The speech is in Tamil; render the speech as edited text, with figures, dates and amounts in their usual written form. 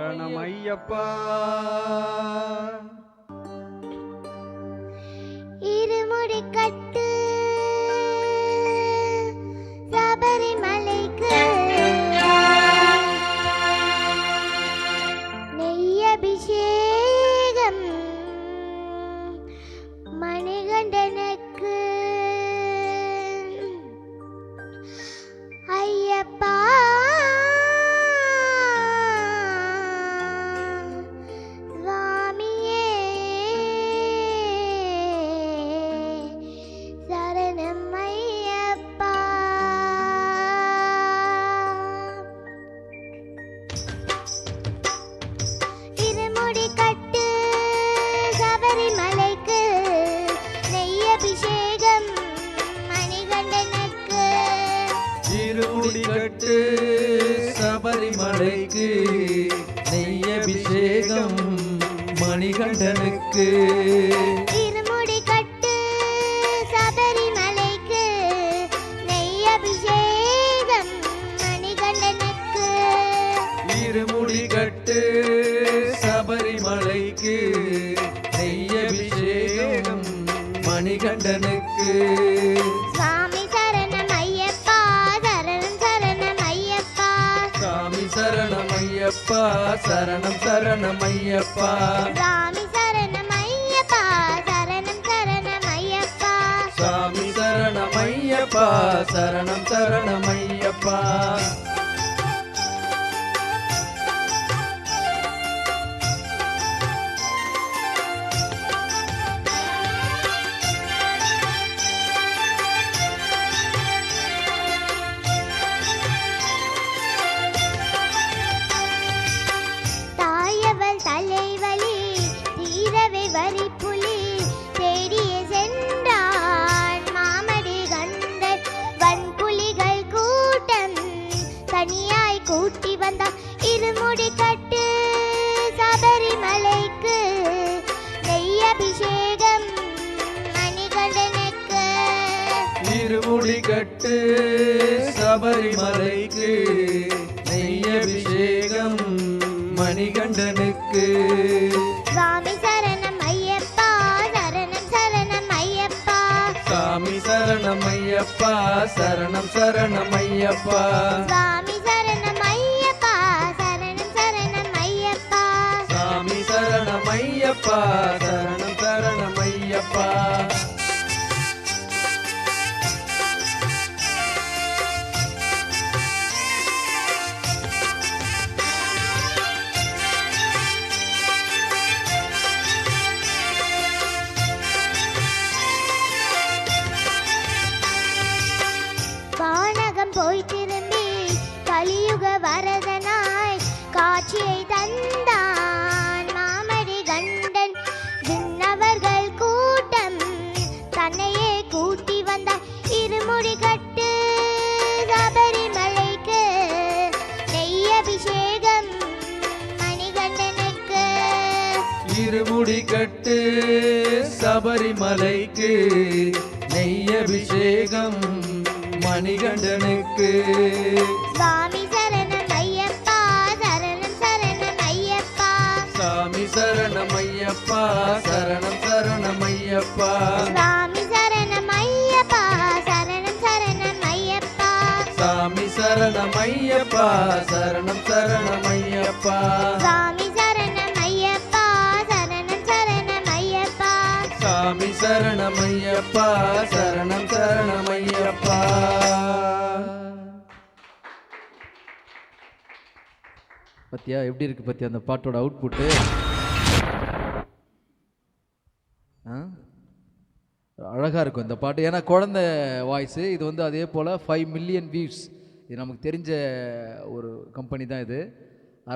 சரணம் ஐயப்பா. இருமுடி கட்டு சபரிமலைக்கு நெய் அபிஷேகம் மணிகண்டனுக்கு ஐயப்பா சுவாமியே சரணம் ஐயப்பா. இருமுடி கட்டு சபரிமலைக்கு நெய் அபிஷேகம் மணிகண்டனுக்கு. இருமுடி கட்டு சபரிமலைக்கு நெய் அபிஷேகம் மணிகண்டனுக்கு. இருமுடி கட்டு சபரிமலைக்கு நெய் அபிஷேகம் மணிகண்டனுக்கு. இருமுடி கட்டு சபரிமலைக்கு நெய் அபிஷேகம் மணிகண்டனுக்கு. சுவாமி சரணம் ஐயப்பா சரணம் சரணம் ஐயப்பா. சாமி சரணம் ஐயப்பா சரணம் சரணம் ஐயப்பா. சுவாமி சரணம் ஐயப்பா சரணம் சரணம் ஐயப்பா. சாமி சரணம் ஐயப்பா சரணம் சரணம் ஐயப்பா. தாயவள் தலைவலி தீரவே வரிப்புலி தேடிய சென்றான் மாமடி கண்டன். வன்புலிகள் கூட்டம் தனியாய் கூட்டி வந்தான். இருமுடி கட்டு சபரிமலைக்கு நெய் அபிஷேகம் மணிகண்டனுக்கு. இருமுடி கட்டு சபரிமலைக்கு நெய் அபிஷேகம் மணிகண்டனுக்கு. சுவாமி சரணம் ஐயப்பா சரணம் சரணம் ஐயப்பா. சாமி சரணம் ஐயப்பா சரணம் சரணம் ஐயப்பா. சுவாமி சரணம் ஐயப்பா சரணம் சரணம் ஐயப்பா. சாமி சரணம் ஐயப்பா சரணம் சரணம் ஐயப்பா. வானகம் போய் திரும்பி கலியுக வரதனாய் காட்சியை தந்தான் மாமடி கண்டன். விண்ணவர்கள் கூட்டம் தன்னையே கூட்டி வந்தார். இருமுடி கட்டு சபரிமலைக்கு நெய் அபிஷேகம் மணிகண்டனுக்கு. இருமுடி கட்டு சபரிமலைக்கு நெய் அபிஷேகம் மணிகண்டனுக்கு. சுவாமி சரணம் ஐயப்பா சரணம் சரணம் ஐயப்பா. சாமி சரணம் ஐயப்பா சரணம் சரணம் ஐயப்பா. சுவாமி சரணம் ஐயப்பா சரணம் சரணம் ஐயப்பா. சாமி சரணம் ஐயப்பா சரணம் சரணம் ஐயப்பா. சுவாமி சரணம் ஐயப்பா சரணம் சரணம் ஐயப்பா. சாமி சரணம் ஐயப்பா சரணம் சரணம் ஐயப்பா. பத்தியா எப்படி இருக்கு பத்தியா அந்த பாட்டோட அவுட்புட்டு? அழகாக இருக்கும் இந்த பாட்டு. ஏன்னா குழந்தை வாய்ஸு இது. அதே போல் 5 மில்லியன் வியூஸ். இது நமக்கு தெரிஞ்ச ஒரு கம்பெனி தான் இது.